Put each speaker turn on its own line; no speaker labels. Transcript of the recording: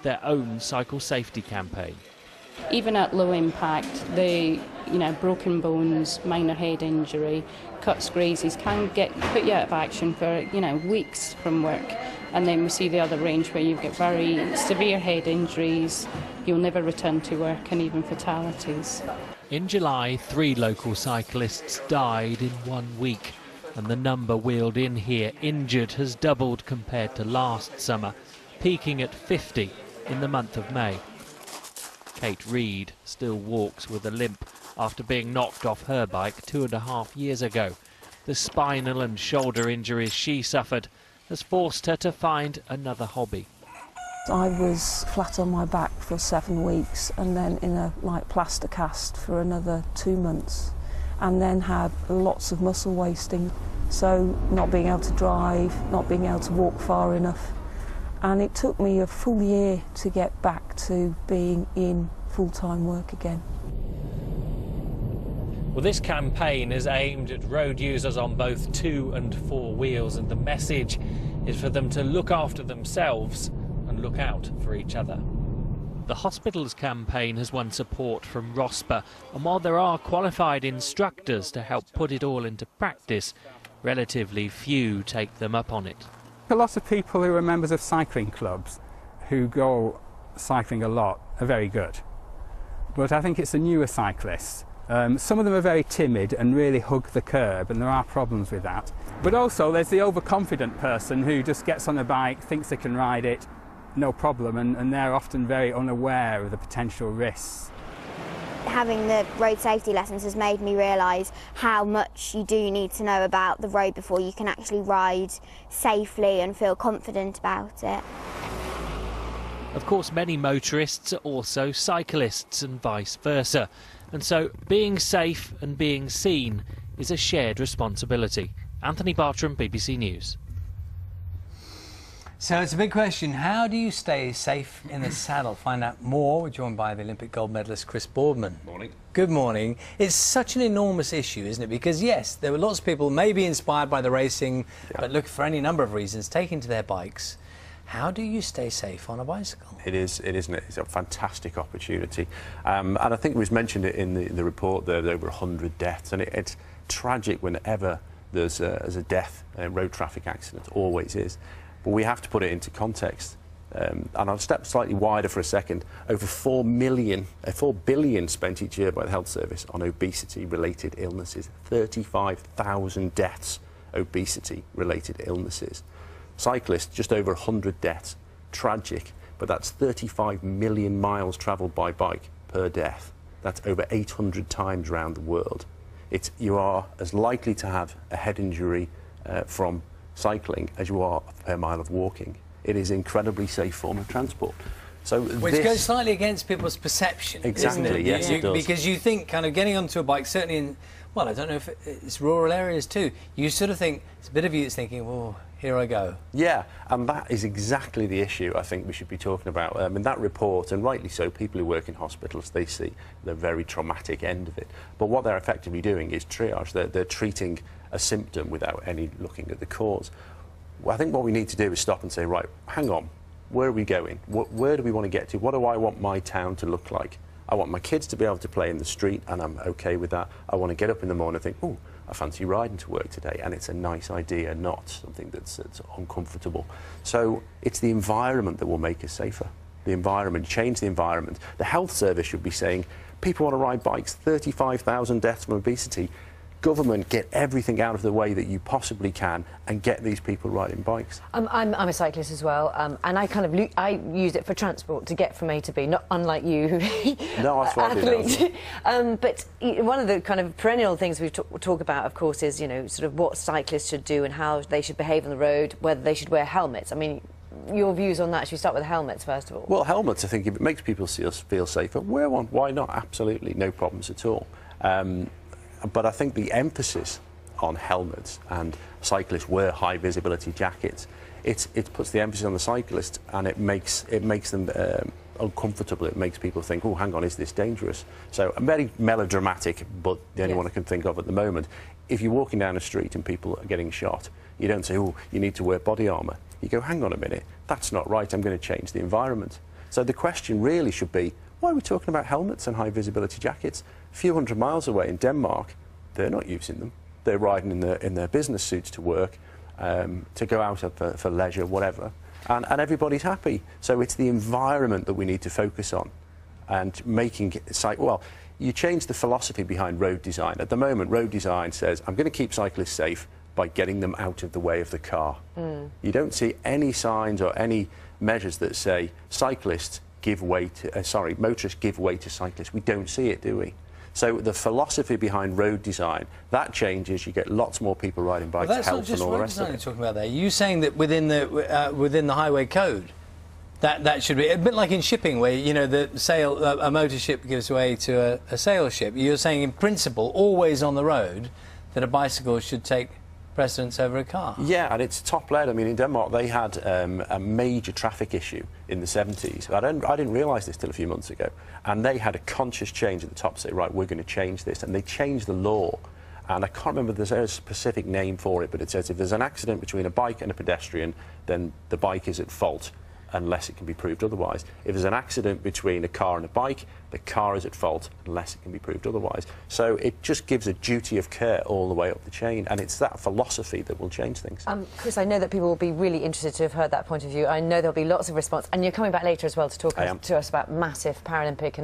their own cycle safety campaign.
Even at low impact, the broken bones, minor head injury, cuts, grazes can put you out of action for weeks from work. And then we see the other range where you've got very severe head injuries, you'll never return to work, and even fatalities.
In July, 3 local cyclists died in 1 week, and the number wheeled in here injured has doubled compared to last summer, peaking at 50 in the month of May. Kate Reed still walks with a limp after being knocked off her bike 2.5 years ago. The spinal and shoulder injuries she suffered has forced her to find another hobby.
I was flat on my back for 7 weeks and then in a plaster cast for another 2 months, and then had lots of muscle wasting, so not being able to drive, not being able to walk far enough. And it took me a full year to get back to being in full-time work again.
Well, this campaign is aimed at road users on both 2 and 4 wheels, and the message is for them to look after themselves and look out for each other. The hospital's campaign has won support from ROSPA, and while there are qualified instructors to help put it all into practice, relatively few take them up on it.
A lot of people who are members of cycling clubs who go cycling a lot are very good, but I think it's the newer cyclists. Some of them are very timid and really hug the curb, and there are problems with that. But also there's the overconfident person who just gets on a bike, thinks they can ride it, no problem, and they're often very unaware of the potential risks.
Having the road safety lessons has made me realise how much you do need to know about the road before you can actually ride safely and feel confident about it.
Of course, many motorists are also cyclists and vice versa, and so being safe and being seen is a shared responsibility. Anthony Bartram, BBC News.
So it's a big question. How do you stay safe in the saddle? Find out more. We're joined by the Olympic gold medalist Chris Boardman.
Morning.
Good morning. It's such an enormous issue, isn't it? Because yes, there were lots of people maybe inspired by the racing, but look, for any number of reasons, taking to their bikes. How do you stay safe on a bicycle?
It's a fantastic opportunity. And I think it was mentioned in the report there, over 100 deaths, and it's tragic whenever there's a death in a road traffic accident, always is. But we have to put it into context. And I'll step slightly wider for a second. Over 4 billion spent each year by the Health Service on obesity-related illnesses. 35,000 deaths, obesity-related illnesses. Cyclists, just over 100 deaths. Tragic, but that's 35 million miles travelled by bike per death. That's over 800 times around the world. You are as likely to have a head injury from cycling as you are per mile of walking. It is an incredibly safe form of transport. So
which goes slightly against people's perception.
Exactly,
isn't it?
yes, it does.
Because you think kind of getting onto a bike, certainly in, well, I don't know if it's rural areas too, you sort of think, it's a bit of you that's thinking, well, here I go.
Yeah, and that is exactly the issue I think we should be talking about. In that report, and rightly so, people who work in hospitals, they see the very traumatic end of it. But what they're effectively doing is triage. They're treating a symptom without any looking at the cause. Well, I think what we need to do is stop and say, right, hang on, where are we going? Where do we want to get to? What do I want my town to look like? I want my kids to be able to play in the street, and I'm okay with that. I want to get up in the morning and think, oh, I fancy riding to work today, and it's a nice idea, not something that's uncomfortable. So it's the environment that will make us safer. The environment, change the environment. The Health Service should be saying, people want to ride bikes, 35,000 deaths from obesity. Government, get everything out of the way that you possibly can and get these people riding bikes.
I'm a cyclist as well, and I use it for transport to get from A to B, not unlike you, who
no, that's what
athlete. But one of the kind of perennial things we talk about, of course, is sort of what cyclists should do and how they should behave on the road, whether they should wear helmets. I mean, your views on that? Should we start with helmets first of all?
Well, helmets, I think, if it makes people feel safer, wear one. Why not? Absolutely, no problems at all. But I think the emphasis on helmets, and cyclists wear high visibility jackets, it puts the emphasis on the cyclist, and it makes them uncomfortable. It makes people think, oh, hang on, is this dangerous? So very melodramatic, but the only one I can think of at the moment. If you're walking down a street and people are getting shot, you don't say, oh, you need to wear body armour. You go, hang on a minute, that's not right, I'm going to change the environment. So the question really should be, why are we talking about helmets and high visibility jackets? A few hundred miles away in Denmark, they're not using them. They're riding in their business suits to work, to go out for leisure, whatever, and everybody's happy. So it's the environment that we need to focus on, and making it well. You change the philosophy behind road design. At the moment, road design says, I'm going to keep cyclists safe by getting them out of the way of the car. You don't see any signs or any measures that say cyclists give way to, motorists give way to cyclists. We don't see it, do we? So the philosophy behind road design, that changes. You get lots more people riding bikes, health and all the rest of it.
That's not just road design you're talking about there. You're saying that within the highway code, that should be a bit like in shipping, where a motor ship gives way to a sail ship. You're saying in principle, always on the road, that a bicycle should take precedence over a car.
Yeah, and it's top-led. I mean, in Denmark, they had a major traffic issue in the 70s. I didn't realise this till a few months ago. And they had a conscious change at the top to say, right, we're going to change this. And they changed the law. And I can't remember if there's a specific name for it, but it says if there's an accident between a bike and a pedestrian, then the bike is at fault, unless it can be proved otherwise. If there's an accident between a car and a bike, the car is at fault unless it can be proved otherwise. So it just gives a duty of care all the way up the chain, and it's that philosophy that will change things.
Chris, I know that people will be really interested to have heard that point of view. I know there'll be lots of response, and you're coming back later as well to talk to us about massive Paralympic and